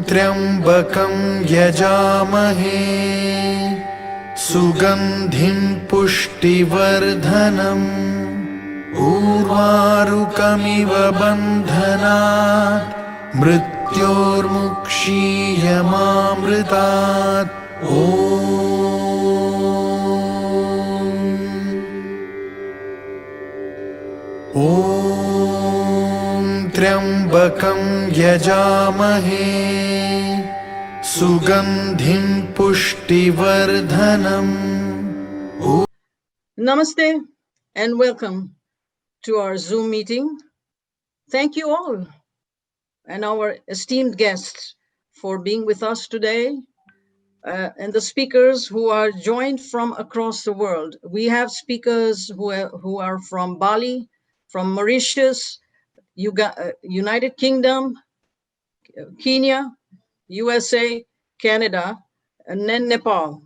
त्र्यम्बकं यजामहे सुगन्धिं पुष्टिवर्धनम् उर्वारुकमिव बन्धनात् मृत्योर्मुक्षीयमामृतात् ॐ त्र्यम्बकं यजामहे सुगन्धिं पुष्टिवर्धनम्. Namaste and welcome to our Zoom meeting. Thank you all and our esteemed guests for being with us today and the speakers who are joined from across the world. We have speakers who are from Bali, from Mauritius, United Kingdom, Kenya, USA, Canada, and then Nepal.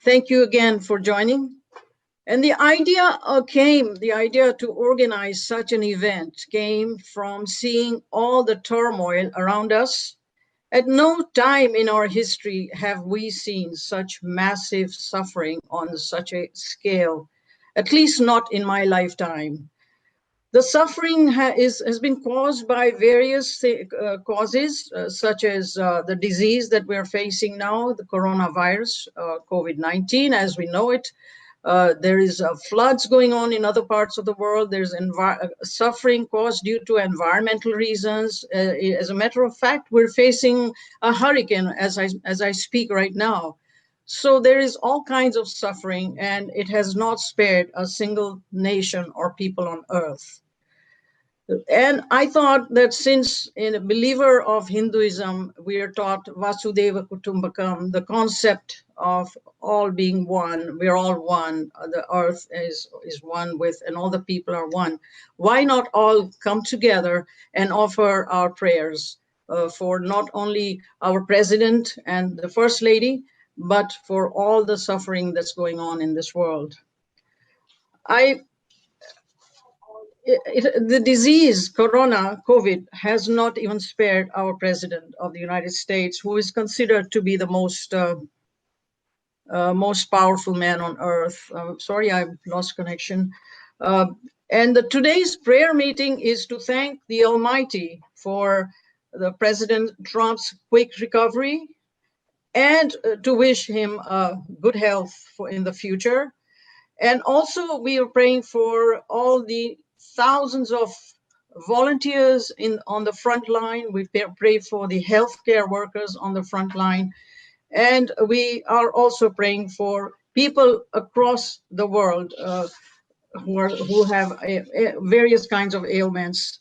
Thank you again for joining. And the idea to organize such an event came from seeing all the turmoil around us. At no time in our history have we seen such massive suffering on such a scale, at least not in my lifetime. The suffering has been caused by various causes, such as the disease that we're facing now, the coronavirus, COVID-19, as we know it. There is floods going on in other parts of the world. There's suffering caused due to environmental reasons. As a matter of fact, we're facing a hurricane as I speak right now. So there is all kinds of suffering, and it has not spared a single nation or people on earth. And I thought that since in a believer of Hinduism, we are taught Vasudeva Kutumbakam, the concept of all being one, we're all one, the earth is one with, and all the people are one. Why not all come together and offer our prayers for not only our president and the first lady, but for all the suffering that's going on in this world? The disease, COVID, has not even spared our president of the United States, who is considered to be the most powerful man on earth. Sorry, I've lost connection. And today's prayer meeting is to thank the Almighty for the President Trump's quick recovery and to wish him good health in the future. And also we are praying for all the thousands of volunteers on the front line. We pray for the healthcare workers on the front line. And we are also praying for people across the world who have various kinds of ailments.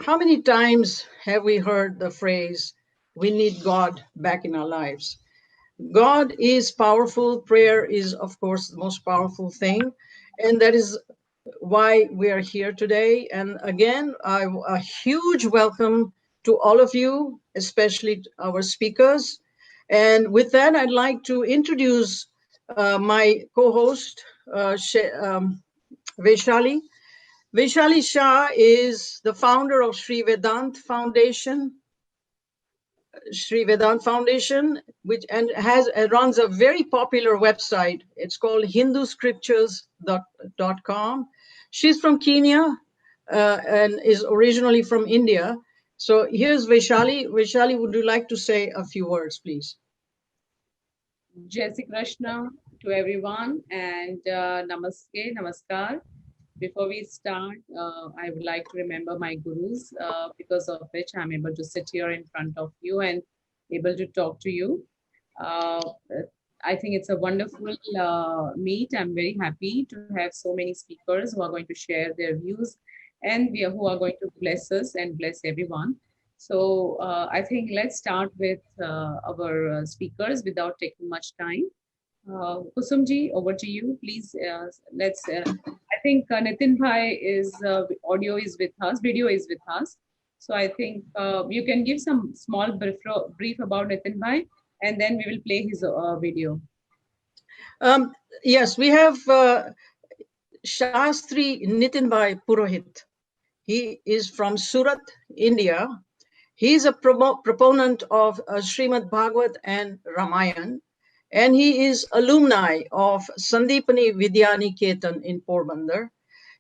How many times have we heard the phrase, we need God back in our lives? God is powerful. Prayer is, of course, the most powerful thing. And that is why we are here today. And again, a huge welcome to all of you, especially our speakers. And with that, I'd like to introduce my co-host, Vaishali. Vaishali Shah is the founder of Sri Vedant Foundation, which runs a very popular website. It's called hinduscriptures.com. She's from Kenya and is originally from India. So here's Vaishali. Vaishali, would you like to say a few words, please? Jai Shri Krishna to everyone, and Namaste, Namaskar. Before we start, I would like to remember my gurus, because of which I'm able to sit here in front of you and able to talk to you. I think it's a wonderful meet. I'm very happy to have so many speakers who are going to share their views and who are going to bless us and bless everyone. So I think let's start with our speakers without taking much time. Kusumji, over to you, please. Let's. I think Nitin Bhai is audio is with us, video is with us. So I think you can give some small brief about Nitin Bhai, and then we will play his video. Yes, we have Shastri Nitinbhai Purohit. He is from Surat, India. He is a proponent of Srimad Bhagavat and Ramayan, and he is alumni of Sandipani Vidyaniketan in Porbandar.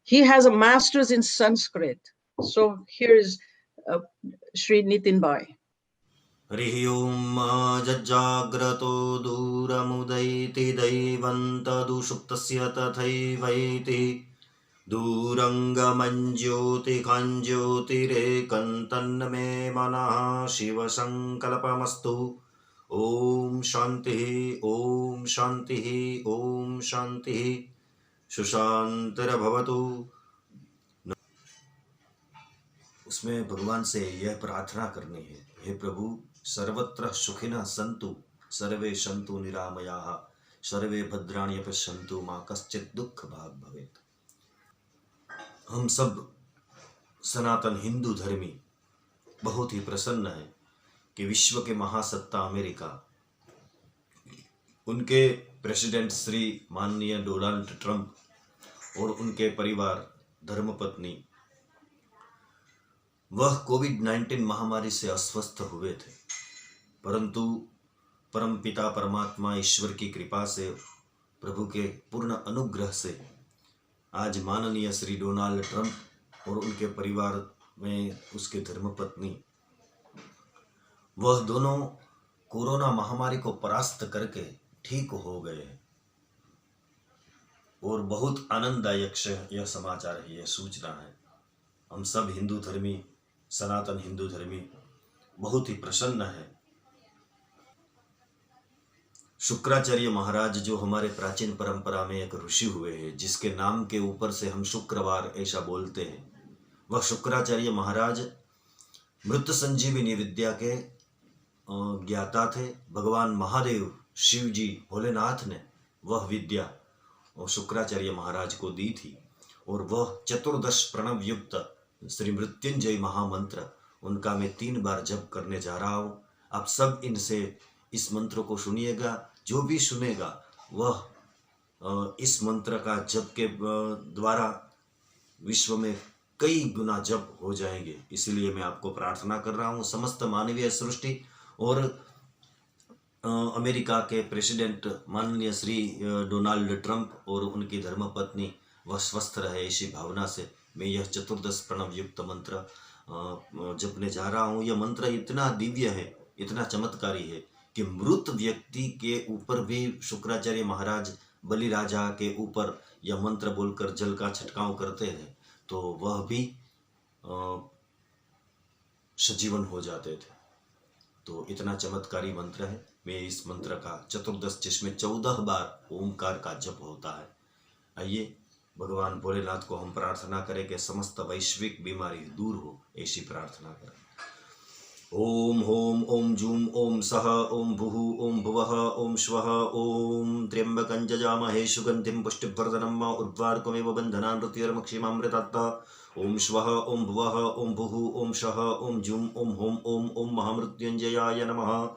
He has a master's in Sanskrit. So here is Sri Nitinbhai. हरिः ओम् जज्जाग्रतो दूरमुदैति दैवन्तदुषुप्तस्य तथैवैति दूरङ्गमञ्ज्योतिकाञ्ज्योतिरेकन्तन्मे मनः शिवसङ्कल्पमस्तु ॐ शान्तिः ॐ शान्तिः ॐ शान्तिः सुशान्तिर्भवतु। उसमें भगवान से यह प्रार्थना करनी है, हे प्रभु सर्वत्र सुखिनः सन्तु सर्वे सन्तु निरामयाः सर्वे भद्राणि पश्यन्तु मा कश्चित् दुःख भाग् भवेत्। हम सब सनातन हिंदू धर्मी बहुत ही प्रसन्न हैं कि विश्व के महासत्ता अमेरिका, उनके प्रेसिडेंट श्री माननीय डोनाल्ड ट्रंप और उनके परिवार धर्मपत्नी वह कोविड-19 महामारी से अस्वस्थ हुए थे, परंतु परमपिता परमात्मा ईश्वर की कृपा से, प्रभु के पूर्ण अनुग्रह से आज माननीय श्री डोनाल्ड ट्रंप और उनके परिवार में उसके धर्मपत्नी वह दोनों कोरोना महामारी को परास्त करके ठीक हो गए हैं। और बहुत आनंददायक यह समाचार है, यह सूचना है। हम सब हिंदू धर्मी, सनातन हिंदू धर्मी बहुत ही प्रसन्न है। शुक्राचार्य महाराज जो हमारे प्राचीन परंपरा में एक ऋषि हुए हैं, जिसके नाम के ऊपर से हम शुक्रवार ऐसा बोलते हैं, वह शुक्राचार्य महाराज मृत संजीवनी विद्या के ज्ञाता थे। भगवान महादेव शिव जी भोलेनाथ ने वह विद्या और शुक्राचार्य महाराज को दी थी, और वह 14 प्रणव युक्त श्री मृत्युंजय महामंत्र उनका मैं 3 बार जप करने जा रहा हूँ। आप सब इनसे इस मंत्र को सुनिएगा। जो भी सुनेगा वह इस मंत्र का जप के द्वारा विश्व में कई गुना जप हो जाएंगे। इसलिए मैं आपको प्रार्थना कर रहा हूँ, समस्त मानवीय सृष्टि और अमेरिका के प्रेसिडेंट माननीय श्री डोनाल्ड ट्रंप और उनकी धर्मपत्नी वह स्वस्थ रहे, ऐसी भावना से मैं यह 14 प्रणव युक्त मंत्र जपने जा रहा हूँ। यह मंत्र इतना दिव्य है, इतना चमत्कारी है कि मृत व्यक्ति के ऊपर भी शुक्राचार्य महाराज बलि राजा के ऊपर यह मंत्र बोलकर जल का छिड़काव करते थे तो वह भी सजीवन हो जाते थे। तो इतना चमत्कारी मंत्र है। मैं इस मंत्र का 14 जिसमें 14 बार ओमकार का जप होता है। आइए भगवान भोलेनाथ को हम प्रार्थना करें कि समस्त वैश्विक बीमारी दूर हो, ऐसी प्रार्थना करें। ओम होम ओम जूम ओम सह ओम भुः ओम भुवः ओम श्वः ओम त्र्यंबकं जजामहे सुगंधिं पुष्टिवर्धनम् उर्वारुकमिव बन्धनान् मृत्युर्मुक्षीमामृतात्। ओम श्वः ओम भुवः ओम भुः ओम शः ओम जूम ओम होम ओम ओम महामृत्युंजयाय नमः।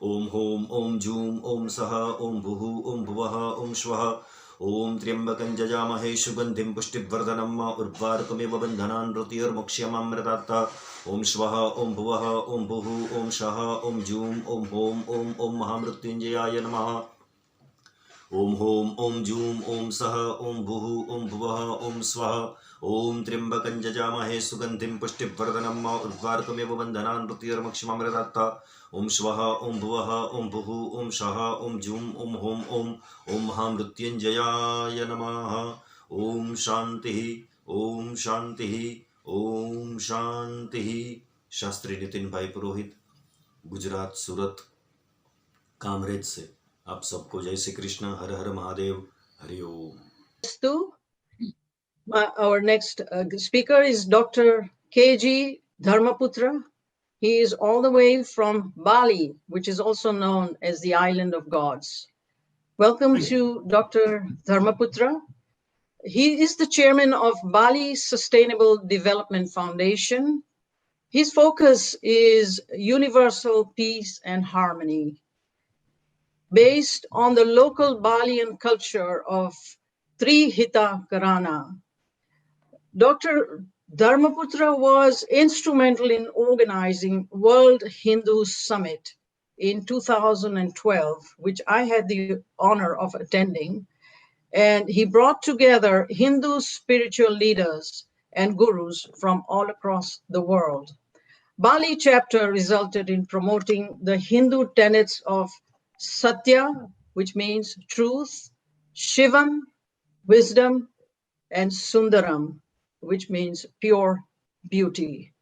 ओम होम ओम जूम ओम सह ओम भुः ओम भुवः ओम श्वः ओम त्र्यंबकं जजामहे सुगंधिं पुष्टिवर्धनम् उर्वारुकमिव बन्धनान् मृत्युर्मुक्षीमामृतात्। ओम श्वः ओम भुवः ओम भुः ओम शः ओम जूम ओम होम ओम ओम महामृत्युंजयाय नमः। ओम होम ओम जूम ओम सह ओम भुः ओम भुवः ओम स्वः ओम त्र्यंबकं जजामहे सुगंधिं पुष्टिवर्धनम् उर्वारुकमिव बन्धनान् मृत्युर्मुक्षीमामृतात्। ओम श्वः ओम भुवः ओम भुः ओम शः ओम जूम ओम होम ओम ओम महामृत्युंजयाय नमः। ओम शांति ओम शांति ओम शांति। शास्त्री नितिन भाई पुरोहित, गुजरात सूरत कामरेज से आप सबको जय श्री कृष्ण, हर हर महादेव, हरि ओम। Stu. Our next speaker is Dr. KG Dharmaputra. He is all the way from Bali, which is also known as the Island of Gods. Welcome to Dr. Dharmaputra. He is the chairman of Bali Sustainable Development Foundation. His focus is universal peace and harmony. Based on the local Balian culture of Trihita Karana, Dr. Dharmaputra was instrumental in organizing World Hindu Summit in 2012, which I had the honor of attending. And he brought together Hindu spiritual leaders and gurus from all across the world. Bali chapter resulted in promoting the Hindu tenets of Satya, which means truth, Shivam, wisdom, and Sundaram, which means pure beauty.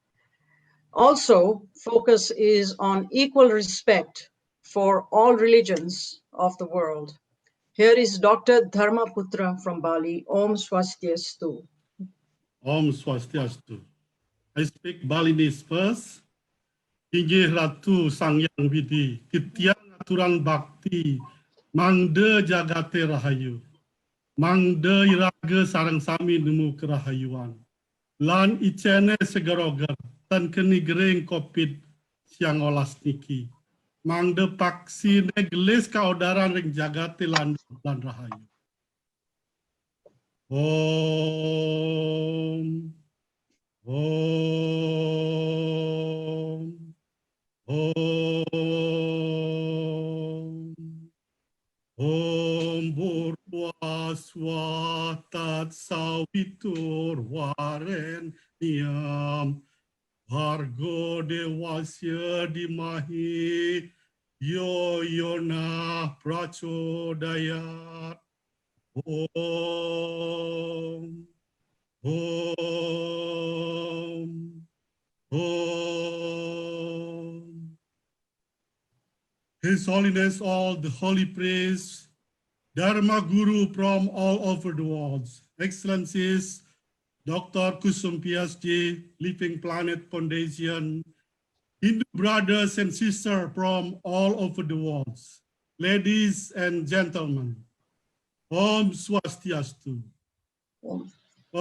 Also, focus is on equal respect for all religions of the world. Here is Dr. Dharmaputra from Bali. Om Swastiastu. Om Swastiastu. I speak Balinese first. Inggih Ratu Sang Hyang Widi, Titiang Aturan Bakti, Mangde Jagate Rahayu, Mangde Iraga Sarang Sami Nemu Kerahayuan, Lan Icene Segarogar, Tan Keni Gereng Kopit Siang Olas Niki, Mangde Paksi Negles Kaudaran Ring Jagate Lan Rahayu. Om. Om. Om. Om Burwaswa Tat Sawitur Waren Niam Hargo Dewasya Dimahi Yo Yona Prachodayat. Om. Om. Om. His Holiness all the holy praise, Dharma Guru from all over the world, Excellencies, Dr. Kusum Vyas Dr, Living Planet Foundation, Hindu brothers and sisters from all over the world, ladies and gentlemen, Om Swastiastu.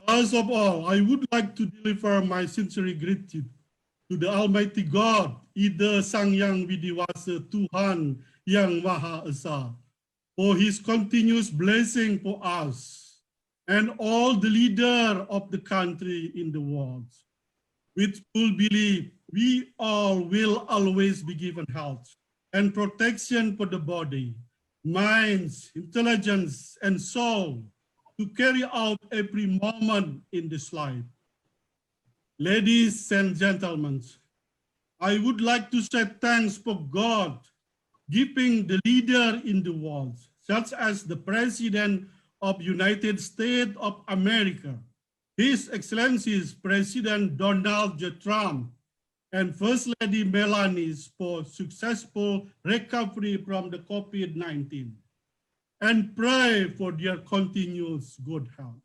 First of all, I would like to deliver my sincere gratitude to the Almighty God, Ida Sang Yang Widiwasa Tuhan Yang Maha Esa, for his continuous blessing for us and all the leaders of the country in the world. With full belief, we all will always be given health and protection for the body, minds, intelligence, and soul to carry out every moment in this life. Ladies and gentlemen, I would like to say thanks for God giving the leader in the world, such as the President of United States of America, His Excellencies President Donald J. Trump, and First Lady Melania for successful recovery from the COVID-19, and pray for their continuous good health.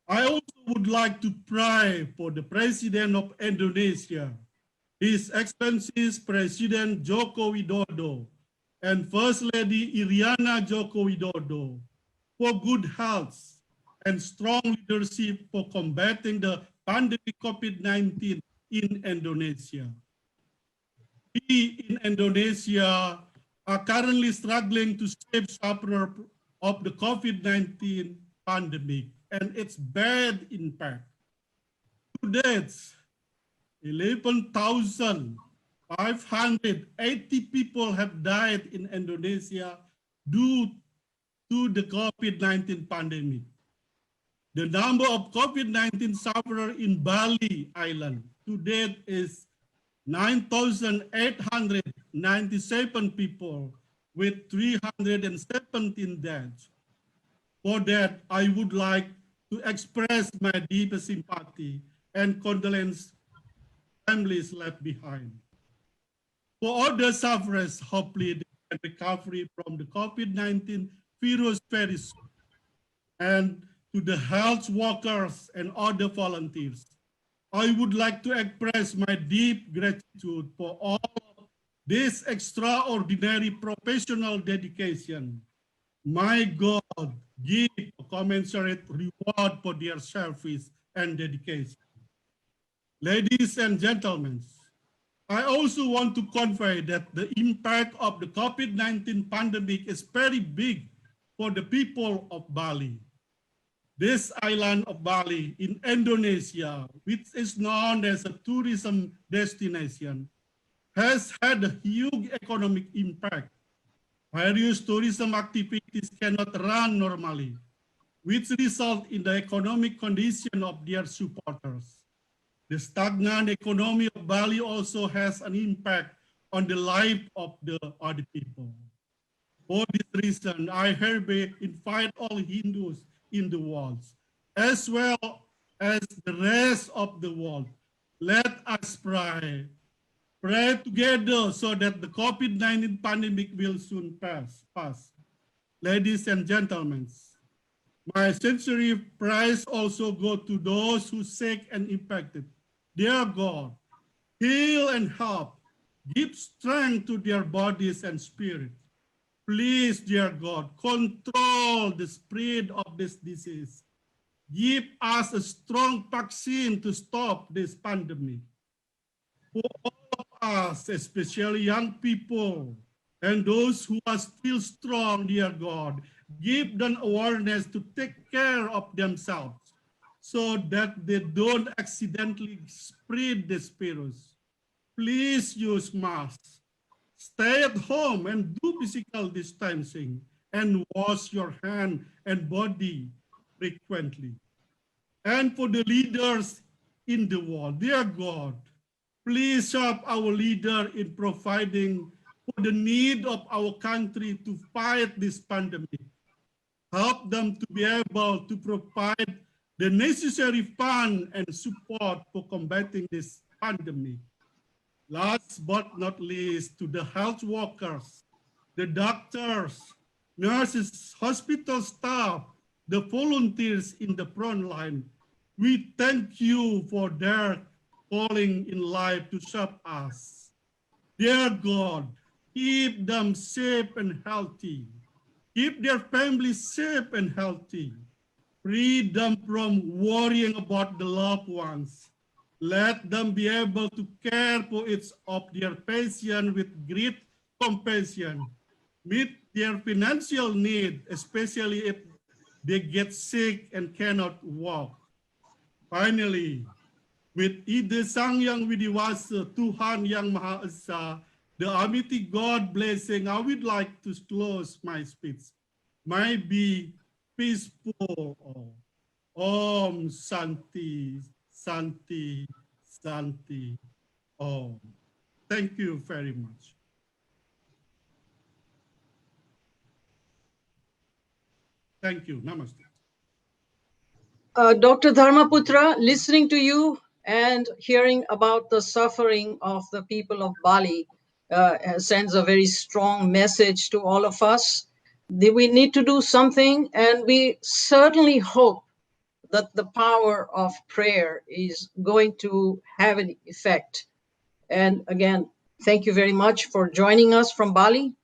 I also would like to pray for the President of Indonesia, His Excellencies President Joko Widodo and First Lady Iriana Joko Widodo for good health and strong leadership for combating the pandemic COVID-19 in Indonesia. We in Indonesia are currently struggling to save sufferers of the COVID-19 pandemic and its bad impact. To date, 11,580 people have died in Indonesia due to the COVID-19 pandemic. The number of COVID-19 sufferers in Bali Island to date is 9,897 people with 317 deaths. For that, I would like to express my deepest sympathy and condolence families left behind. For all the sufferers, hopefully they and recovery from the COVID-19 virus very soon. And to the health workers and other volunteers, I would like to express my deep gratitude for all this extraordinary professional dedication. My God, give a commensurate reward for their service and dedication. Ladies and gentlemen, I also want to convey that the impact of the COVID-19 pandemic is very big for the people of Bali. This island of Bali in Indonesia, which is known as a tourism destination, has had a huge economic impact. Various tourism activities cannot run normally, which result in the economic condition of their supporters. The stagnant economy of Bali also has an impact on the life of the other people. For this reason, I hereby invite all Hindus in the world, as well as the rest of the world. Let us pray. Pray together so that the COVID-19 pandemic will soon pass. Ladies and gentlemen, my sincere prayers also go to those who sick and impacted. Dear God, heal and help. Give strength to their bodies and spirit. Please, dear God, control the spread of this disease. Give us a strong vaccine to stop this pandemic. For all of us, especially young people, and those who are still strong, dear God, give them awareness to take care of themselves so that they don't accidentally spread this virus. Please use masks. Stay at home and do physical distancing and wash your hand and body frequently. And for the leaders in the world, dear God, please help our leader in providing for the need of our country to fight this pandemic. Help them to be able to provide the necessary fund and support for combating this pandemic. Last but not least, to the health workers, the doctors, nurses, hospital staff, the volunteers in the front line, we thank you for their calling in life to serve us. Dear God, keep them safe and healthy. Keep their families safe and healthy. Free them from worrying about the loved ones. Let them be able to care for each of their patients with great compassion. Meet their financial need, especially if they get sick and cannot walk. Finally, with Ide Sang Yang Widiwasa, Tuhan Yang Maha Esa, the Almighty God blessing, I would like to close my speech. Might be peaceful. Om Santi, Santi, Santi. Om. Thank you very much. Thank you. Namaste. Dr. Dharmaputra, listening to you and hearing about the suffering of the people of Bali sends a very strong message to all of us. We need to do something, and we certainly hope that the power of prayer is going to have an effect. And again, thank you very much for joining us from Bali,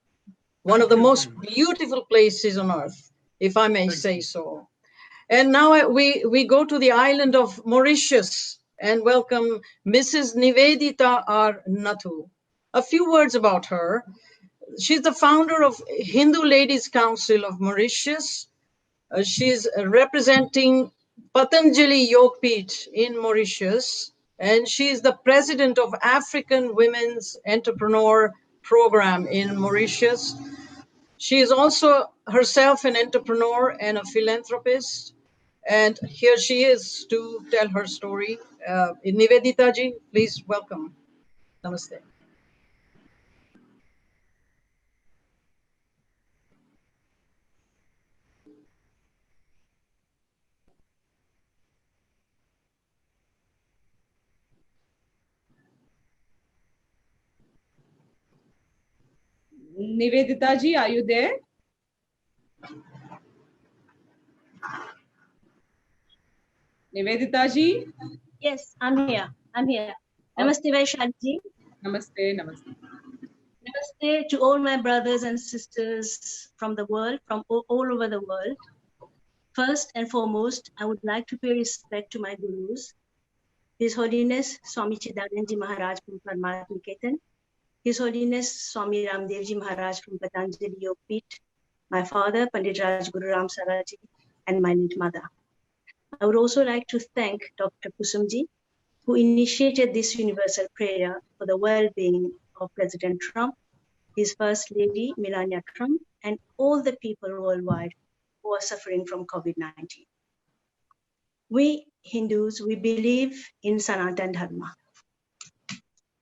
one of the most beautiful places on earth, if I may say so. And now we go to the island of Mauritius and welcome Mrs. Nivedita R. Nathu. A few words about her. She's the founder of Hindu Ladies Council of Mauritius. She's representing Patanjali Yogpith in Mauritius, and she's the president of African Women's Entrepreneur Program in Mauritius. She is also herself an entrepreneur and a philanthropist. And here she is to tell her story. Nivedita ji, please welcome. Namaste. Nivedita ji, are you there? Nivedita ji? Yes, I'm here. I'm here. Namaste, Vaishali ji. Namaste, namaste. Namaste to all my brothers and sisters from the world, from all over the world. First and foremost, I would like to pay respect to my gurus, His Holiness Swami Chidananji Maharaj from Parmat Niketan, His Holiness Swami Ramdevji Maharaj from Patanjali Yogpith, my father Pandit Raj Guru Ram Saraji, and my late mother. I would also like to thank Dr. Kusumji, who initiated this universal prayer for the well-being of President Trump, his First Lady Melania Trump, and all the people worldwide who are suffering from COVID-19. We Hindus, we believe in Sanatan Dharma,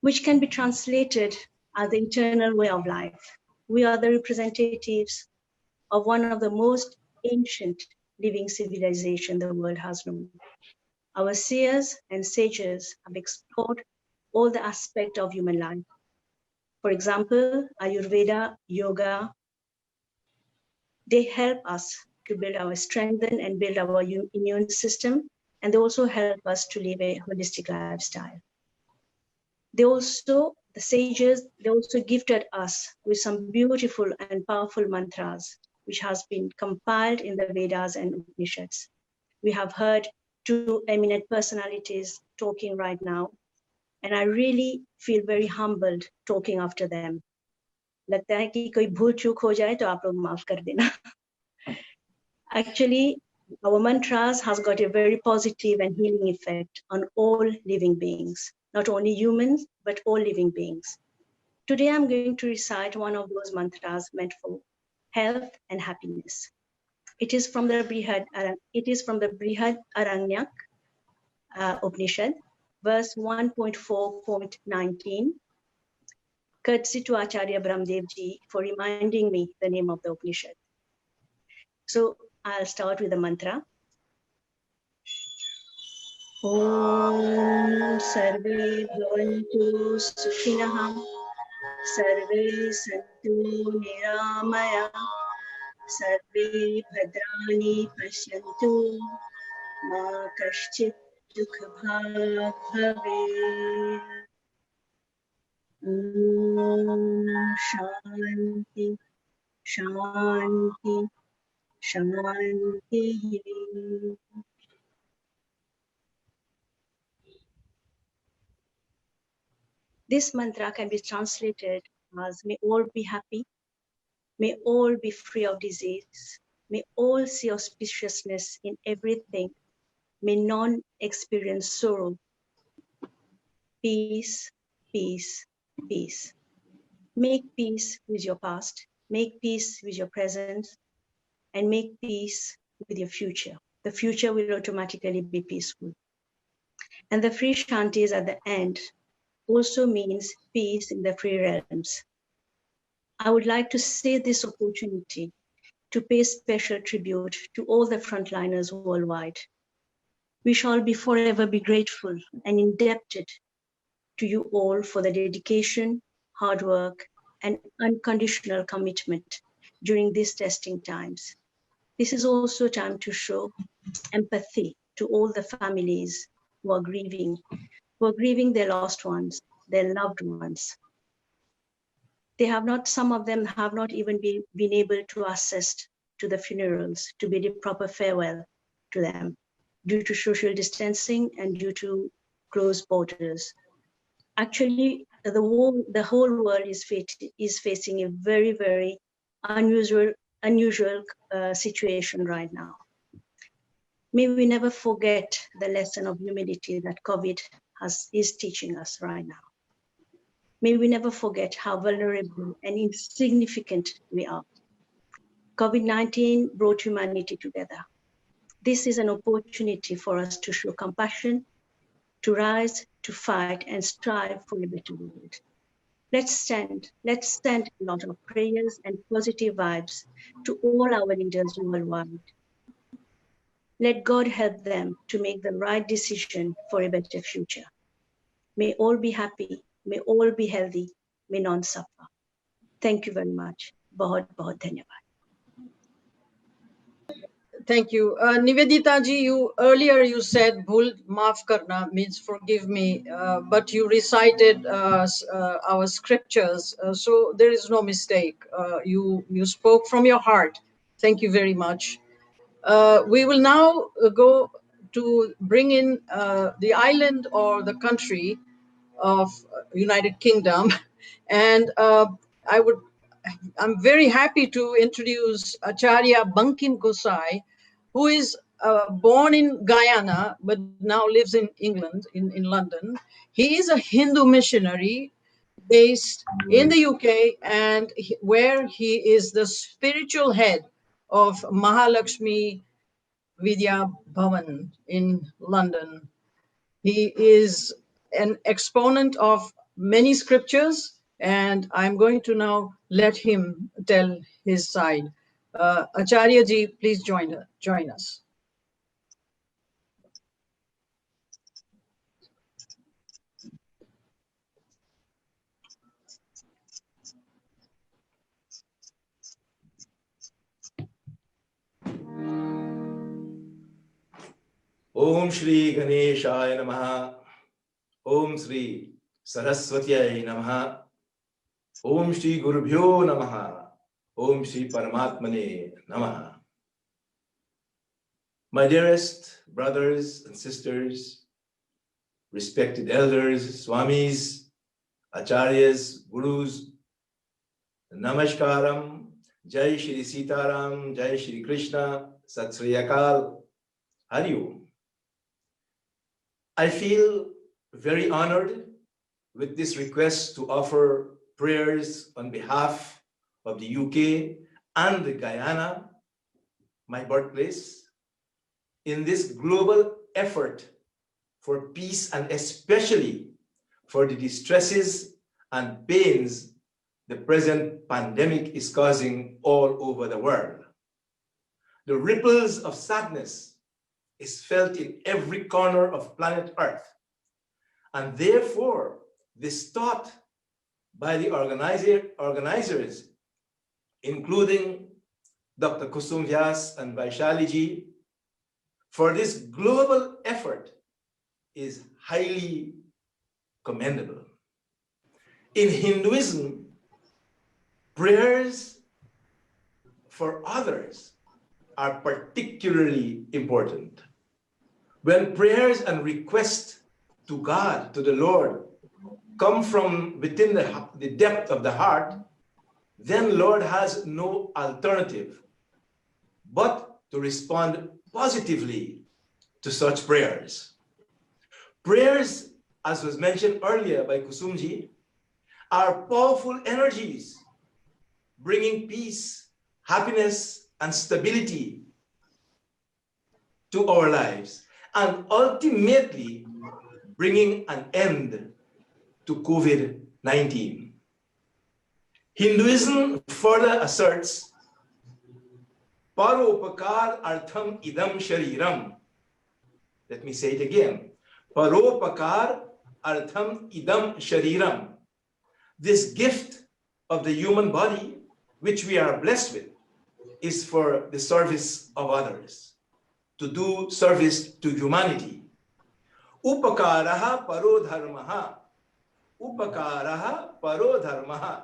which can be translated as the eternal way of life. We are the representatives of one of the most ancient living civilization the world has known. Our seers and sages have explored all the aspects of human life. For example, Ayurveda, yoga, they help us to build our strengthen and build our immune system, and they also help us to live a holistic lifestyle. The sages, they also gifted us with some beautiful and powerful mantras, which has been compiled in the Vedas and Upanishads. We have heard two eminent personalities talking right now, and I really feel very humbled talking after them. लगता है कि कोई भूल चूक हो जाए तो आप लोग माफ कर देना. Actually, our mantras has got a very positive and healing effect on all living beings, not only humans, but all living beings. Today, I'm going to recite one of those mantras meant for health and happiness. It is from the Brihad Aranyak Upanishad, verse 1.4.19. Courtesy to Acharya Brahmdev ji for reminding me the name of the Upanishad. So I'll start with the mantra. Om Sarve Bhavantu Sukhinah Sarve Santu Niramaya Sarve Bhadrani Pashyantu Ma Kaschit Dukha Bhag Bhavet. Om Shanti Shanti Shanti. This mantra can be translated as may all be happy, may all be free of disease, may all see auspiciousness in everything, may none experience sorrow. Peace, peace, peace. Make peace with your past, make peace with your present, and make peace with your future. The future will automatically be peaceful. And the free shantis at the end also means peace in the free realms. I would like to seize this opportunity to pay special tribute to all the frontliners worldwide. We shall be forever be grateful and indebted to you all for the dedication, hard work, and unconditional commitment during these testing times. This is also time to show empathy to all the families who are grieving their lost ones, their loved ones. Some of them have not even been able to assist to the funerals, to bid a proper farewell to them due to social distancing and due to closed borders. Actually, the whole world is facing a very, very unusual situation right now. May we never forget the lesson of humility that COVID is teaching us right now. May we never forget how vulnerable and insignificant we are. COVID-19 brought humanity together. This is an opportunity for us to show compassion, to rise, to fight, and strive for a better world. Let's send a lot of prayers and positive vibes to all our leaders worldwide. Let God help them to make the right decision for a better future. May all be happy, may all be healthy, may none suffer. Thank you very much. बहुत बहुत धन्यवाद. Thank you. Nivedita ji, earlier you said bhul maaf karna means forgive me, but you recited our scriptures, so there is no mistake. You spoke from your heart. Thank you very much. We will now go to bring in the island or the country of United Kingdom, and I'm very happy to introduce Acharya Bankim Gosai, who is born in Guyana but now lives in England, in London. He is a Hindu missionary based in the UK, and where he is the spiritual head of Mahalakshmi Vidya Bhavan in London. He is an exponent of many scriptures, and I'm going to now let him tell his side. Acharya ji, please join us. Om Shri Ganeshaya Namaha. Om Shri Saraswatyai Namaha. Om Shri Gurubhyo Namaha. Om Shri Paramatmane Namaha. My dearest brothers and sisters, respected elders, swamis, acharyas, gurus, namaskaram, Jai Shri Sitaram, Jai Shri Krishna, Sat Sri Akal, Hari Om. I feel very honored with this request to offer prayers on behalf of the UK and the Guyana, my birthplace, in this global effort for peace and especially for the distresses and pains the present pandemic is causing all over the world. The ripples of sadness is felt in every corner of planet Earth. And therefore, this thought by the organizers, including Dr. Kusum Vyas and Vaishali Ji, for this global effort is highly commendable. In Hinduism, prayers for others are particularly important. When prayers and requests to God, to the Lord, come from within the depth of the heart, then Lord has no alternative but to respond positively to such prayers. Prayers, as was mentioned earlier by Kusumji, are powerful energies bringing peace, happiness, and stability to our lives, and ultimately bringing an end to COVID-19. Hinduism further asserts, Paropakar artham idam shariram. Let me say it again. Paropakar artham idam shariram. This gift of the human body, which we are blessed with, is for the service of others, to do service to humanity. Upakaraha parodharmaha. Upakaraha parodharmaha.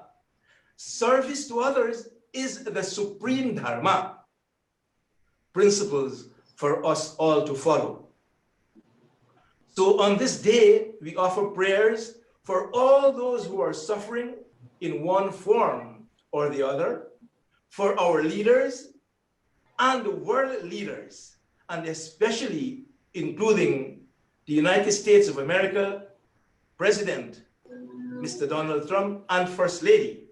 Service to others is the supreme dharma, principles for us all to follow. So on this day, we offer prayers for all those who are suffering in one form or the other, for our leaders and the world leaders, and especially including the United States of America, President Mr. Donald Trump, and First Lady.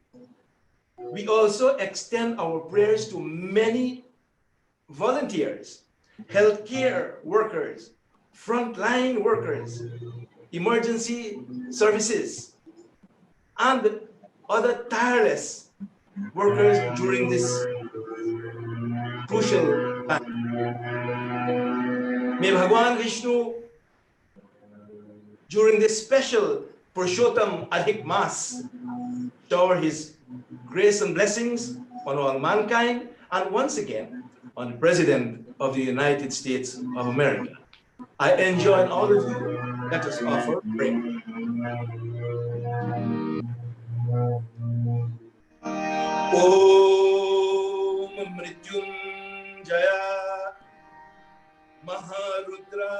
We also extend our prayers to many volunteers, healthcare workers, frontline workers, emergency services, and other tireless workers during this crucial time. May Bhagwan Vishnu, during this special Purushottam Adhik Mas, shower his grace and blessings on all mankind, and once again, on the President of the United States of America. I enjoin all of you. Let us offer prayer. Om Mrityunjaya Maharudra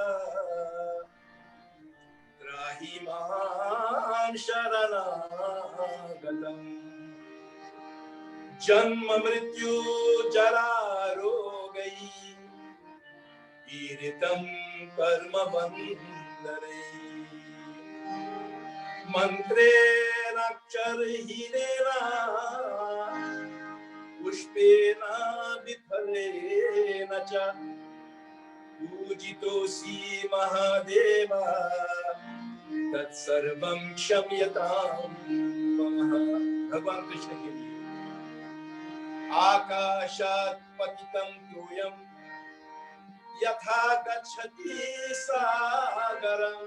Trahimam Sharanagatam Janma Mrityu Jara Rogai Piritam Karma Bandhane Mantre Nakchar Hirena Pushpena Vithalena Cha Pujitosi Mahadeva Tat Sarvam Kshamyatam Mamaha. Bhagwan Krishna ke liye Akashat Patitam Toyam Yatha Gachati Sagaram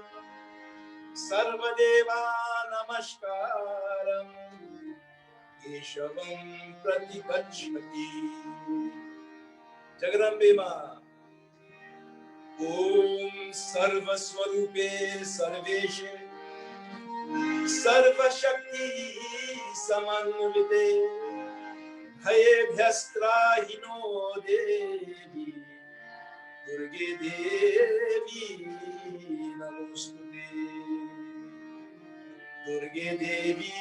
Sarvadeva Namaskaram Keshavam Pratikachmati. Jagarambe Ma Om Sarvaswarupe Sarveshe Sarvashakti Samanvite Bhayebhyastrahino Devi Durge Devi Namostute Durge Devi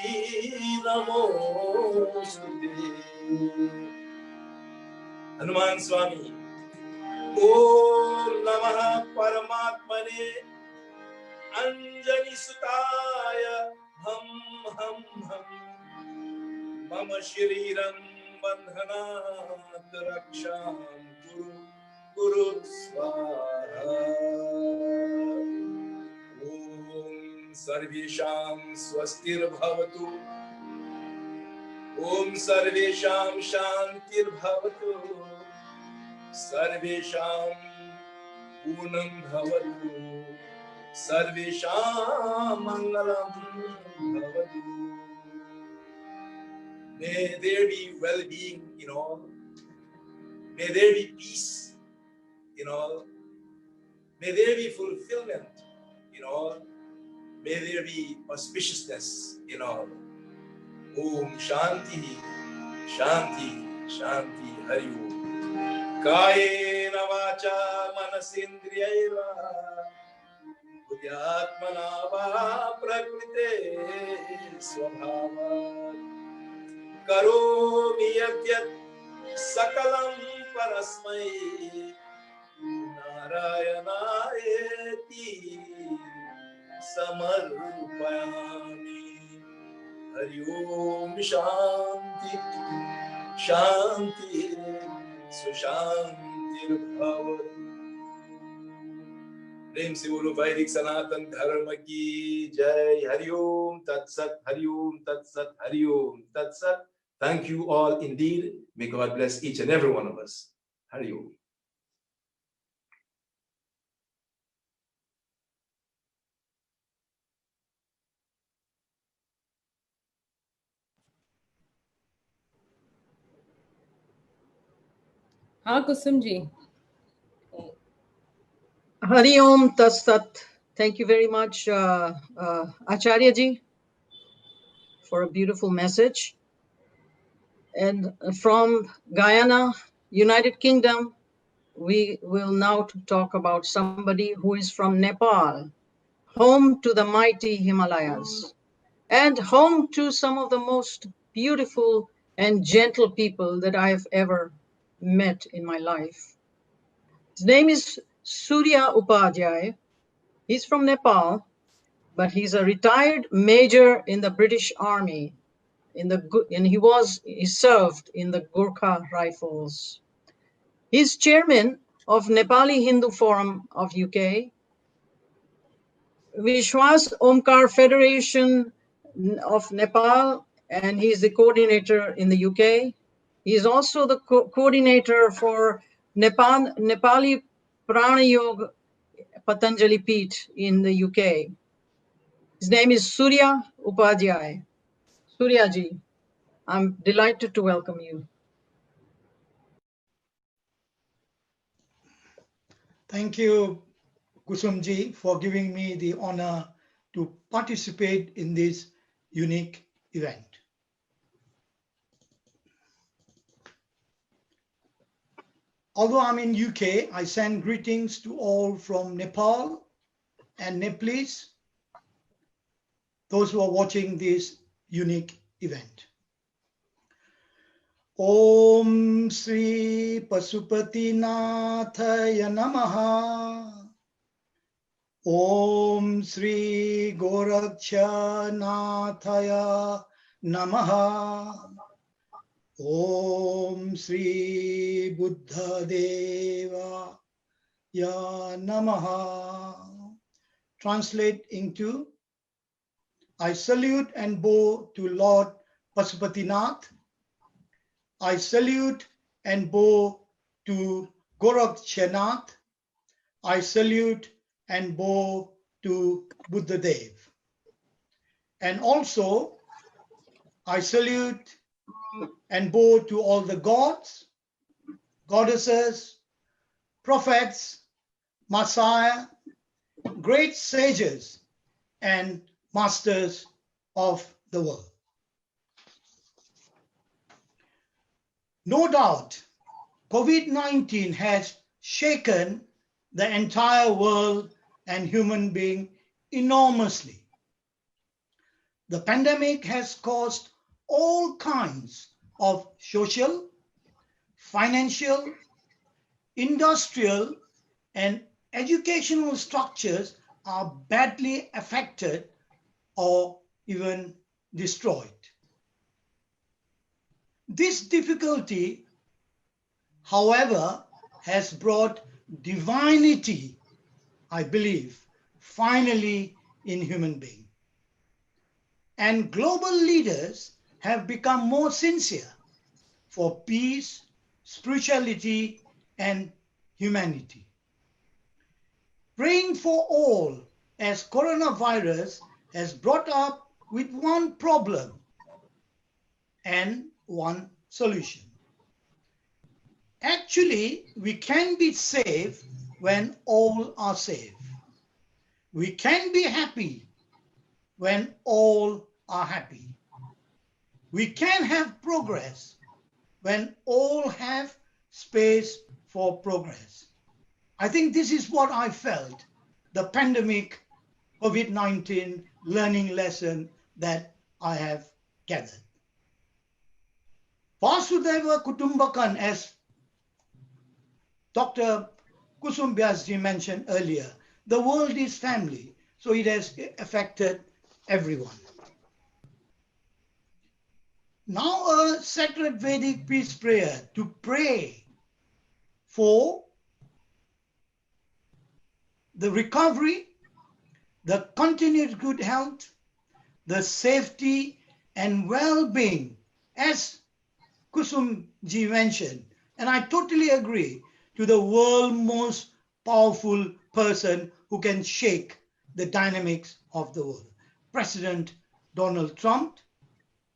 Namostute. Hanuman Swami Om Namah Paramatmane Anjani Sutaya Ham Ham Ham Mama Shriram Bandhanat Raksham Guru Guru Swaha. Om Sarvesham Swastir Bhavatu Om Sarvesham Shantir Bhavatu Sarvesham Punam Bhavatu Sarvesham Mangalam Bhavatu. May there be well-being in all. May there be peace in all. May there be fulfillment in all. May there be auspiciousness in all. Om Shanti, Shanti, Shanti, Hari Om. Kayena vacha manasindriyaiva buddhyatmana va prakrite swabhavat karomi yadyat sakalam parasmai narayanaeti samarpayami. Hari Om Shanti, Shanti, Sushanti Bhavat. प्रेम से बोलो वैदिक सनातन धर्म की जय. Hari Om Tat Sat, Hari Om Tat Sat, Hari Om Tat Sat. Thank you all indeed. May God bless each and every one of us. Hari Om. हाँ Kusum ji. Hari Om Tat Sat. Thank you very much, Acharya ji, for a beautiful message. And from Guyana, United Kingdom, we will now talk about somebody who is from Nepal, home to the mighty Himalayas, and home to some of the most beautiful and gentle people that I have ever met in my life. His name is Surya Upadhyay. He's from Nepal, but he's a retired major in the British Army, and he served in the Gurkha Rifles. He's chairman of Nepali Hindu Forum of UK, Vishwas Omkar Federation of Nepal, and he's the coordinator in the UK. He's also the coordinator for Nepali Prana Yoga Patanjali Peeth in the UK. His name is Surya Upadhyay. Surya ji. I'm delighted to welcome you. Thank you, Kusumji, for giving me the honor to participate in this unique event. Although I'm in UK, I send greetings to all from Nepal and Nepalese, those who are watching this unique event. Om Sri Pasupati Nathaya Namaha. Om Sri Goraksha Nathaya Namaha. Om Sri Buddha Deva Ya Namaha. Translate into, I salute and bow to Lord Pasupatinath. I salute and bow to Gorakshanath. I salute and bow to Buddha Dev. And also, I salute and bow to all the gods, goddesses, prophets, Messiah, great sages, and masters of the world. No doubt, COVID-19 has shaken the entire world and human being enormously. The pandemic has caused all kinds of social, financial, industrial, and educational structures are badly affected or even destroyed. This difficulty, however, has brought divinity, I believe, finally in human being. And global leaders have become more sincere for peace, spirituality, and humanity. Praying for all, as coronavirus has brought up with one problem and one solution. Actually, we can be safe when all are safe. We can be happy when all are happy. We can have progress when all have space for progress. I think this is what I felt, the pandemic COVID-19 learning lesson that I have gathered. Vasudhaiva Kutumbakam, as Dr. Kusum Vyas mentioned earlier, the world is family, so it has affected everyone. Now a sacred Vedic peace prayer to pray for the recovery, the continued good health, the safety and well-being, as Kusum ji mentioned, and I totally agree, to the world's most powerful person who can shake the dynamics of the world, President Donald Trump,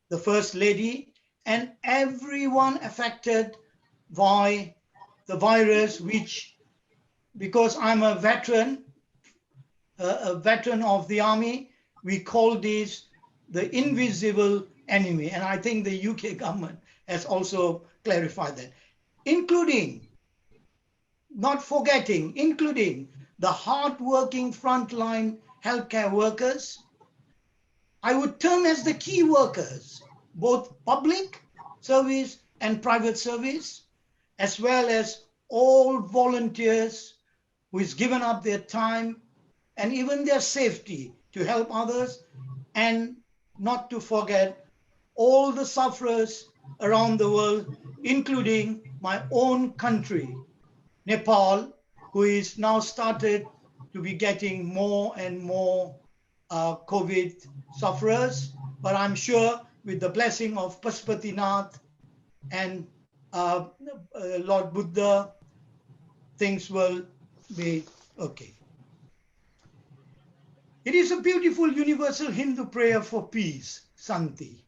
the First Lady, and everyone affected by the virus, which, because I'm a veteran of the army, we call this the invisible enemy. And I think the UK government has also clarified that, including, not forgetting, including the hardworking frontline healthcare workers. I would term as the key workers, both public service and private service, as well as all volunteers who has given up their time and even their safety to help others, and not to forget all the sufferers around the world, including my own country, Nepal, who is now started to be getting more and more COVID sufferers. But I'm sure with the blessing of Pasupatinath and Lord Buddha, things will be okay. It is a beautiful universal Hindu prayer for peace, Santi.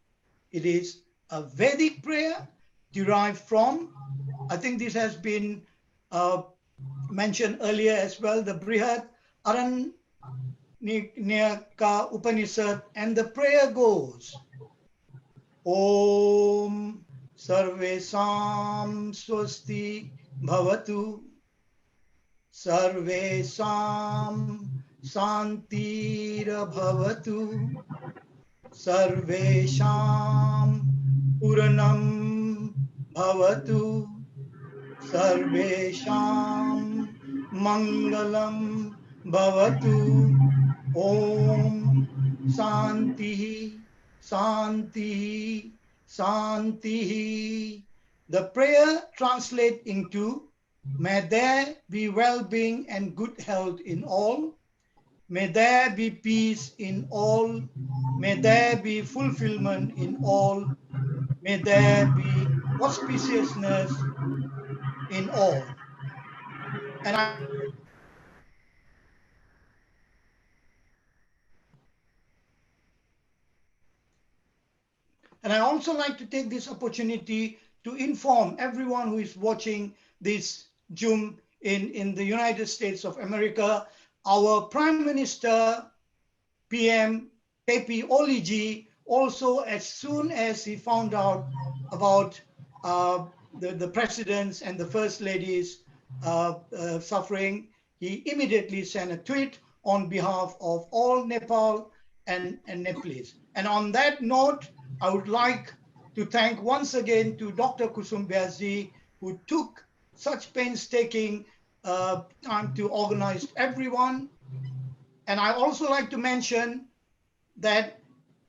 It is a Vedic prayer derived from, I think this has been mentioned earlier as well, the Brihad Aranyaka Upanishad, and the prayer goes, Om Sarvesam Swasti Bhavatu Sarvesam Santira Bhavatu Sarvesham Puranam Bhavatu Sarvesham Mangalam Bhavatu Om Santi Santi Santi. The prayer translates into, may there be well-being and good health in all. May there be peace in all. May there be fulfillment in all. May there be auspiciousness in all. And I also like to take this opportunity to inform everyone who is watching this Zoom in the United States of America, our Prime Minister, PM Pepi Oliji, also as soon as he found out about the presidents and the first ladies suffering, he immediately sent a tweet on behalf of all Nepal and Nepalese. And on that note, I would like to thank once again to Dr. Kusum Vyas, who took such painstaking time to organize everyone. And I also like to mention that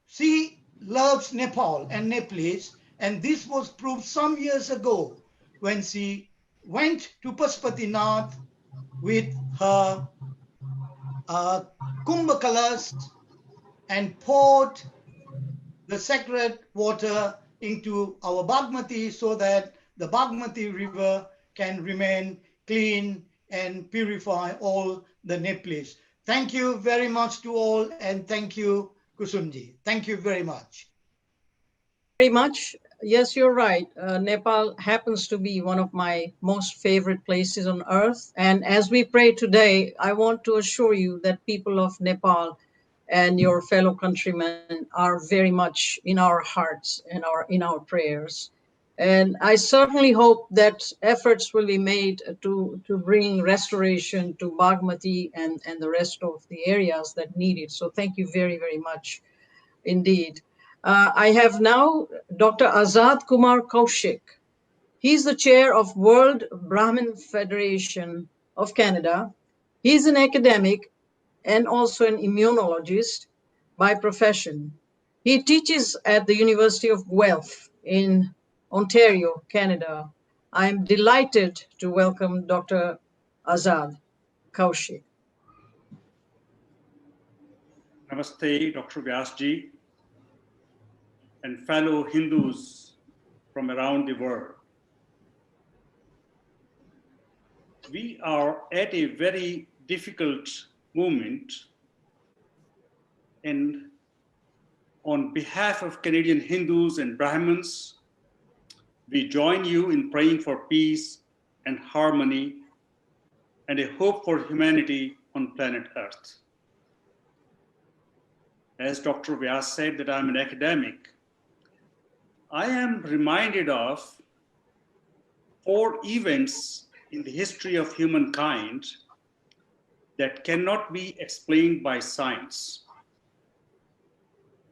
she loves Nepal and Nepalese, and this was proved some years ago when she went to Pashupatinath with her kumbhakalas and poured the sacred water into our Bagmati so that the Bagmati river can remain clean and purify all the Nepalese. Thank you very much to all, and thank you, Kusumji. Thank you very much. Very much. Yes, you're right. Nepal happens to be one of my most favorite places on earth. And as we pray today, I want to assure you that people of Nepal and your fellow countrymen are very much in our hearts and in our prayers. And I certainly hope that efforts will be made to bring restoration to Bagmati and the rest of the areas that need it. So thank you very, very much indeed. I have now Dr. Azad Kumar Kaushik. He's the chair of World Brahmin Federation of Canada. He's an academic and also an immunologist by profession. He teaches at the University of Guelph in Ontario, Canada. I'm delighted to welcome Dr. Azad Kaushik. Namaste, Dr. Vyas and fellow Hindus from around the world. We are at a very difficult moment, and on behalf of Canadian Hindus and Brahmins, we join you in praying for peace and harmony and a hope for humanity on planet Earth. As Dr. Vyas said that I'm an academic, I am reminded of 4 events in the history of humankind that cannot be explained by science.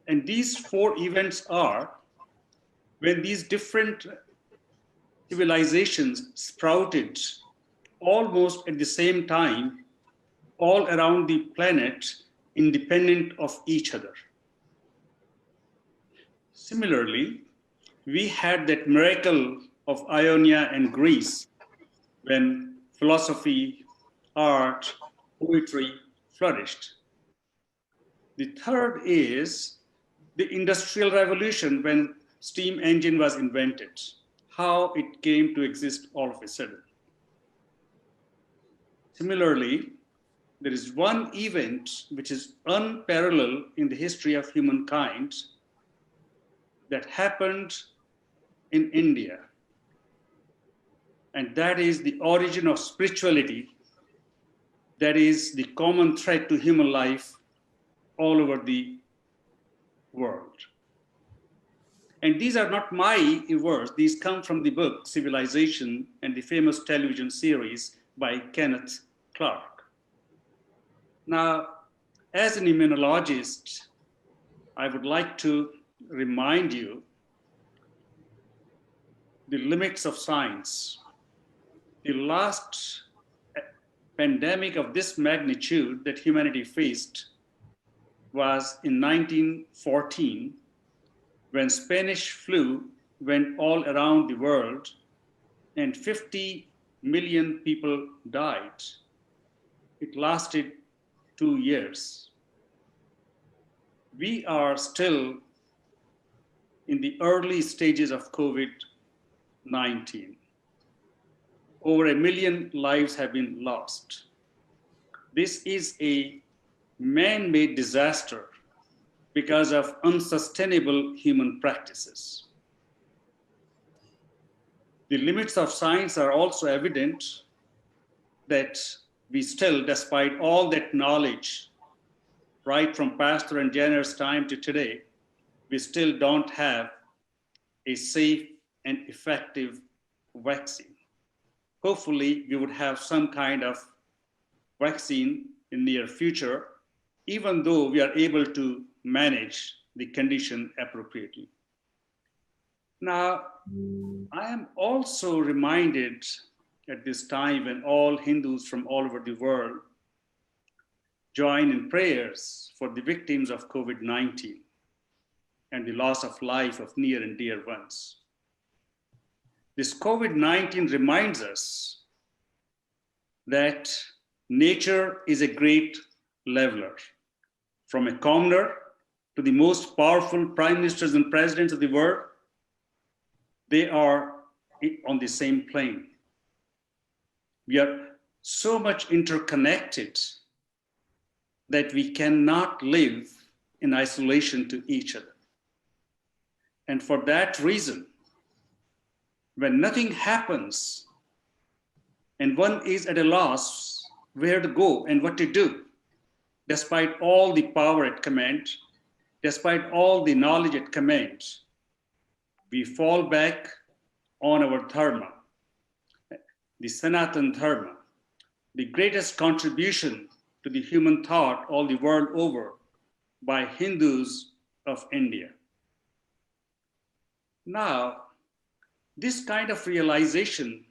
And these 4 events are when these different civilizations sprouted almost at the same time all around the planet, independent of each other. Similarly, we had that miracle of Ionia and Greece when philosophy, art, poetry flourished. The third is the Industrial Revolution when steam engine was invented, how it came to exist all of a sudden. Similarly, there is one event which is unparalleled in the history of humankind that happened in India. And that is the origin of spirituality, that is the common thread to human life all over the world. And these are not my words, these come from the book Civilization and the famous television series by Kenneth Clark. Now, as an immunologist, I would like to remind you the limits of science. The last pandemic of this magnitude that humanity faced was in 1914, when Spanish flu went all around the world and 50 million people died. It lasted 2 years. We are still in the early stages of COVID-19. Over 1 million lives have been lost. This is a man-made disaster because of unsustainable human practices. The limits of science are also evident that we still, despite all that knowledge, right from Pasteur and Jenner's time to today, we still don't have a safe and effective vaccine. Hopefully, we would have some kind of vaccine in the near future, even though we are able to manage the condition appropriately. Now, I am also reminded at this time when all Hindus from all over the world join in prayers for the victims of COVID-19 and the loss of life of near and dear ones. This COVID-19 reminds us that nature is a great leveler. From a commoner to the most powerful prime ministers and presidents of the world, they are on the same plane. We are so much interconnected that we cannot live in isolation to each other. And for that reason, when nothing happens and one is at a loss where to go and what to do, despite all the power at command, despite all the knowledge at command, we fall back on our dharma, the Sanatan Dharma, the greatest contribution to the human thought all the world over by Hindus of India. Now, this kind of realization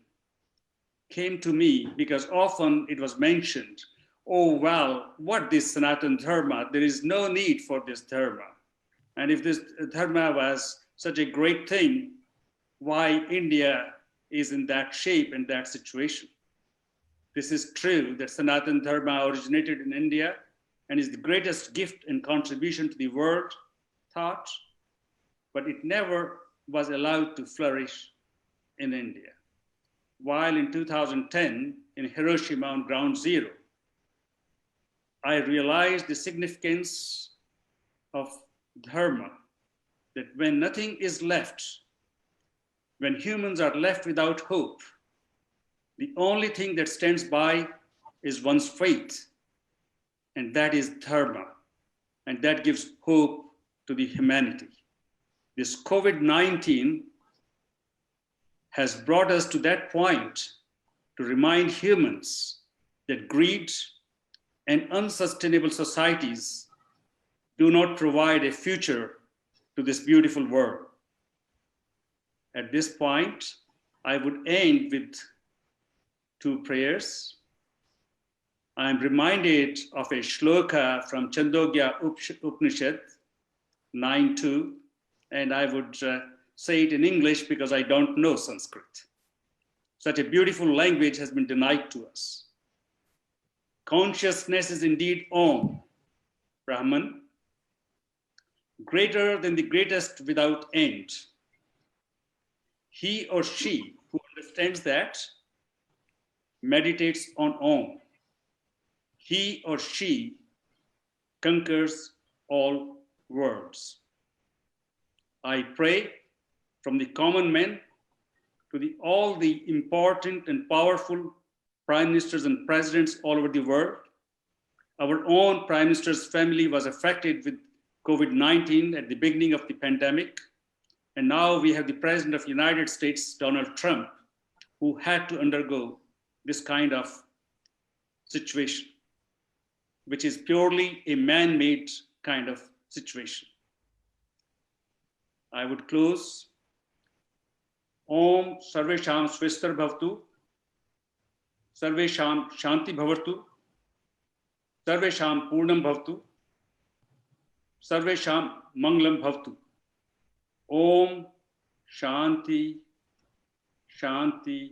came to me because often it was mentioned, oh, well, what this Sanatan Dharma? There is no need for this Dharma. And if this Dharma was such a great thing, why India is in that shape and that situation? This is true that Sanatan Dharma originated in India and is the greatest gift and contribution to the world thought, but it never was allowed to flourish in India. While in 2010, in Hiroshima on Ground Zero, I realized the significance of Dharma, that when nothing is left, when humans are left without hope, the only thing that stands by is one's faith, and that is Dharma, and that gives hope to the humanity. This COVID-19 has brought us to that point to remind humans that greed and unsustainable societies do not provide a future to this beautiful world. At this point, I would end with 2 prayers. I am reminded of a shloka from Chandogya Upanishad 9.2, and I would say it in English because I don't know Sanskrit. Such a beautiful language has been denied to us. Consciousness is indeed Om, Brahman, greater than the greatest without end. He or she who understands that meditates on Om. He or she conquers all worlds. I pray from the common man to all the important and powerful prime ministers and presidents all over the world. Our own prime minister's family was affected with COVID-19 at the beginning of the pandemic. And now we have the President of the United States, Donald Trump, who had to undergo this kind of situation, which is purely a man-made kind of situation. I would close. Om Sarvesham Svistar Bhavatu, Sarvesham Shanti Bhavatu, Sarvesham Purnam Bhavatu, Sarvesham Manglam Bhavatu. Om Shanti, Shanti,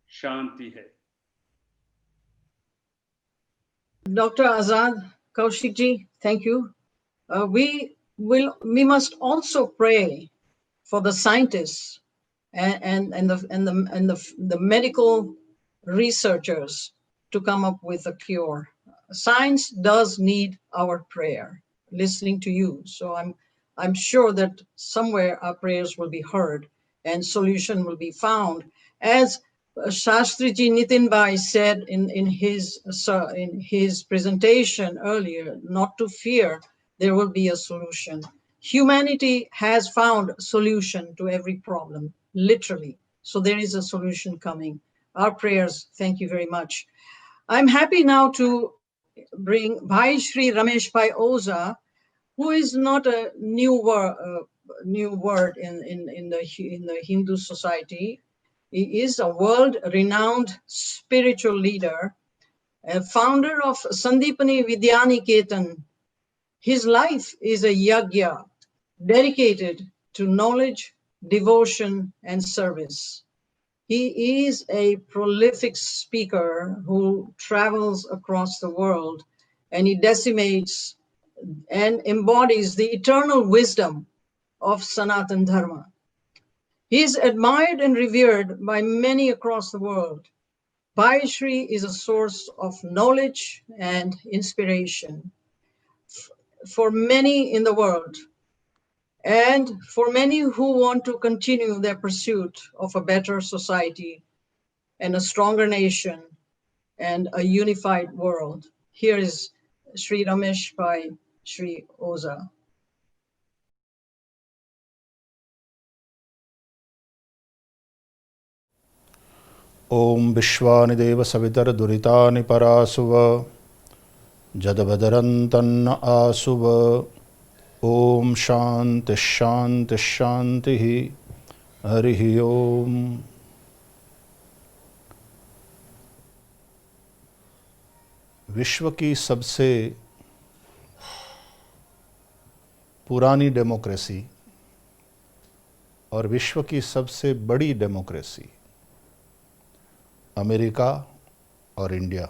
Shanti hai. Dr. Azad Kaushikji, thank you. We must also pray for the scientists and the medical researchers to come up with a cure. Science does need our prayer, listening to you. So I'm sure that somewhere our prayers will be heard and solution will be found. As Shastriji Nitin Bhai said in his presentation earlier, not to fear, there will be a solution. Humanity has found a solution to every problem, literally. So there is a solution coming. Our prayers, thank you very much. I'm happy now to bring Bhaishree Rameshbhai Oza, who is not a new word in the Hindu society. He is a world-renowned spiritual leader, a founder of Sandipani Vidyaniketan. His life is a yagya dedicated to knowledge, devotion, and service. He is a prolific speaker who travels across the world, and he decimates and embodies the eternal wisdom of Sanatan Dharma. He is admired and revered by many across the world. Bhaishree is a source of knowledge and inspiration for many in the world, and for many who want to continue their pursuit of a better society and a stronger nation and a unified world. Here is Sri Rameshbhai Shri Oza. Om Vishwani Savitar Duritani Parasuva Jadabadarantan Asuva. Om Shanti Shanti Shanti Harihi Om. विश्व की सबसे पुरानी democracy और विश्व की सबसे बड़ी democracy America और इंडिया।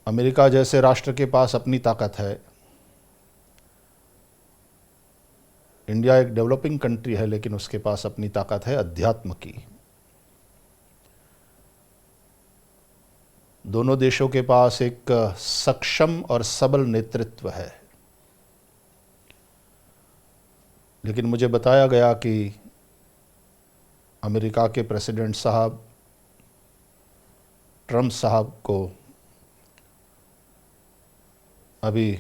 अमेरिका जैसे राष्ट्र के पास अपनी ताकत है, इंडिया एक डेवलपिंग कंट्री है लेकिन उसके पास अपनी ताकत है अध्यात्म की। दोनों देशों के पास एक सक्षम और सबल नेतृत्व है, लेकिन मुझे बताया गया कि अमेरिका के प्रेसिडेंट साहब ट्रंप साहब को अभी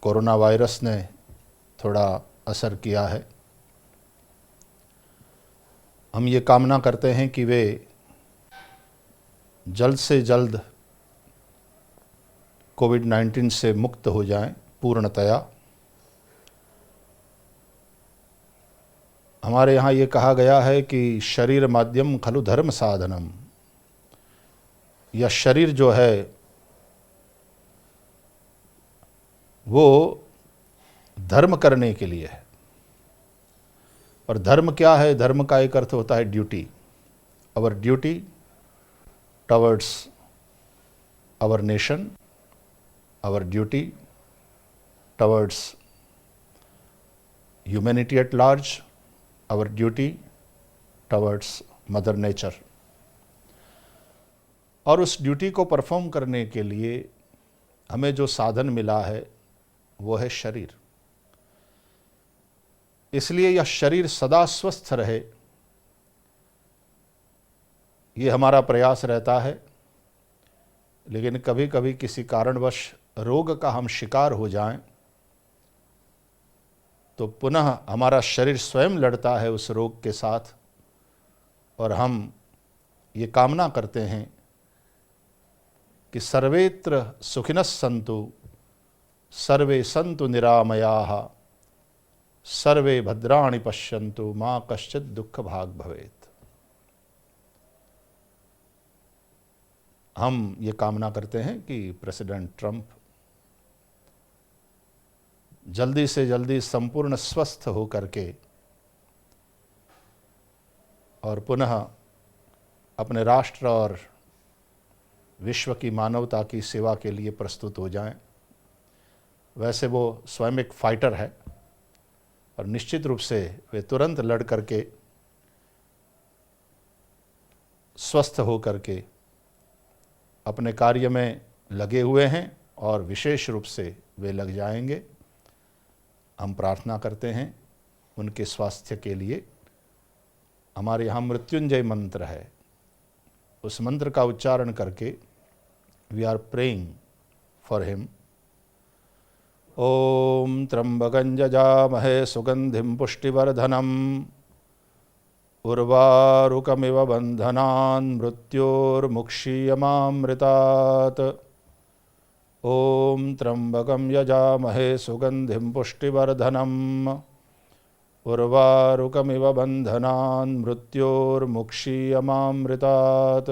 कोरोना वायरस ने थोड़ा असर किया है। हम ये कामना करते हैं कि वे जल्द से जल्द कोविड-19 से मुक्त हो जाएं पूर्णतया। हमारे यहाँ ये कहा गया है कि शरीर माध्यम खलु धर्म साधनम। यह शरीर जो है वो धर्म करने के लिए है। और धर्म क्या है? धर्म का एक अर्थ होता है duty. Our duty towards our nation, our duty towards humanity at large, our duty towards mother nature. और उस ड्यूटी को परफॉर्म करने के लिए हमें जो साधन मिला है वो है शरीर। इसलिए यह शरीर सदा स्वस्थ रहे, ये हमारा प्रयास रहता है। लेकिन कभी कभी किसी कारणवश रोग का हम शिकार हो जाएं, तो पुनः हमारा शरीर स्वयं लड़ता है उस रोग के साथ, और हम ये कामना करते हैं कि सर्वेत्र सुखिनः सन्तु, सर्वे सन्तु निरामयाः, सर्वे भद्राणि पश्यन्तु, मां कश्चित् दुःख भाग् भवेत्। हम ये कामना करते हैं कि प्रेसिडेंट ट्रंप जल्दी से जल्दी संपूर्ण स्वस्थ हो करके और पुनः अपने राष्ट्र और विश्व की मानवता की सेवा के लिए प्रस्तुत हो जाएं। वैसे वो स्वयं एक फाइटर है और निश्चित रूप से वे तुरंत लड़ करके स्वस्थ हो करके अपने कार्य में लगे हुए हैं और विशेष रूप से वे लग जाएंगे। हम प्रार्थना करते हैं उनके स्वास्थ्य के लिए। हमारे यहाँ मृत्युंजय मंत्र है, उस मंत्र का उच्चारण करके we are praying for him. ओम त्र्यंबकं यजामहे सुगंधिं पुष्टिवर्धनम् उर्वारुकमिव बन्धनान् मृत्योर्मुक्षीयमामृतात्। ओम त्र्यंबकं यजामहे सुगंधिं पुष्टिवर्धनम् उर्वारुकमिव बन्धनान् मृत्योर्मुक्षीयमामृतात्।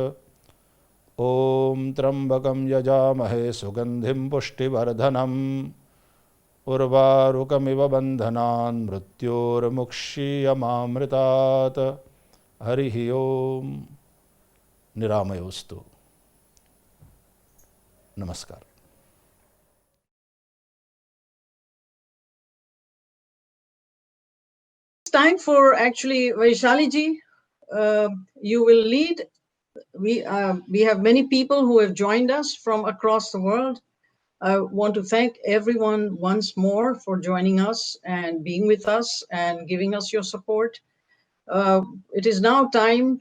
ओम त्र्यंबकं यजामहे सुगंधिं पुष्टिवर्धनम् उर्वारुकमिव बन्धनान् मृत्योर्मुक्षीयमामृतात्। हरिः ओम। निरामयोस्तु। नमस्कार। Time for actually Vaishali ji. You will lead. We have many people who have joined us from across the world. I want to thank everyone once more for joining us and being with us and giving us your support. It is now time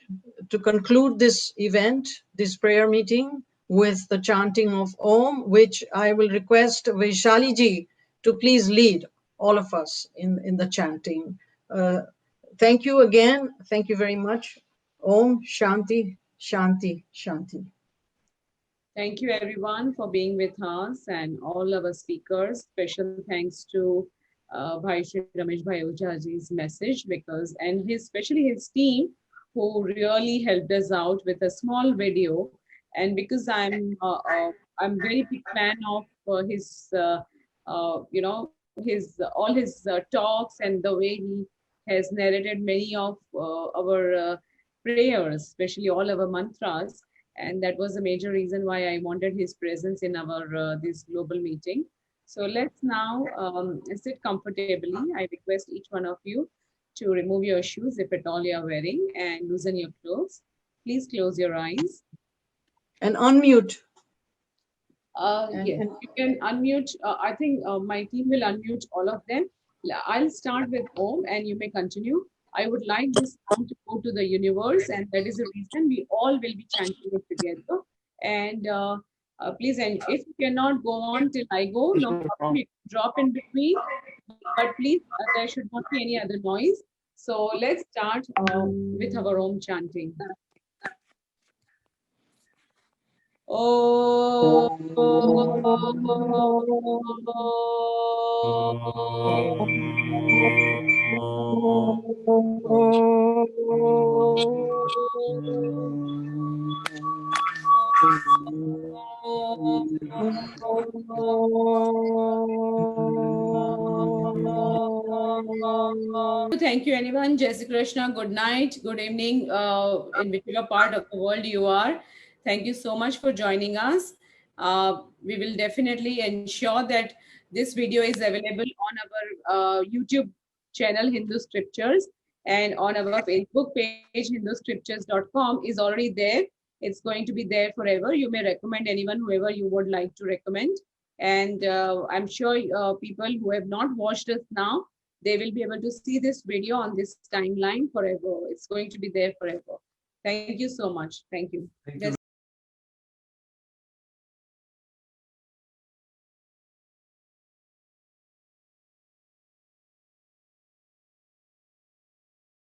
to conclude this event, this prayer meeting, with the chanting of Om, which I will request Vaishali ji to please lead all of us in the chanting. Thank you again. Thank you very much. Om Shanti, Shanti, Shanti. Thank you everyone for being with us and all our speakers. Special thanks to Bhaishree Rameshbhai Oza's message and especially his team who really helped us out with a small video. And because I'm very big fan of his all his talks and the way he has narrated many of our prayers, especially all our mantras. And that was a major reason why I wanted his presence in our this global meeting. So let's now sit comfortably. I request each one of you to remove your shoes if at all you are wearing and loosen your clothes. Please close your eyes. And unmute. Yes, you can unmute. I think my team will unmute all of them. I'll start with Om and you may continue. I would like this sound to go to the universe, and that is the reason we all will be chanting it together. And please, and if you cannot go on till I go, no problem, you can drop in between. But please, there should not be any other noise. So let's start with our Om chanting. Thank you, anyone. Jai Shri Krishna. Good night. Good evening. In whichever part of the world you are. Thank you so much for joining us. We will definitely ensure that this video is available on our YouTube channel, Hindu Scriptures, and on our Facebook page, hinduscriptures.com is already there. It's going to be there forever. You may recommend anyone, whoever you would like to recommend. And I'm sure people who have not watched us now, they will be able to see this video on this timeline forever. It's going to be there forever. Thank you so much. Thank you. Thank you.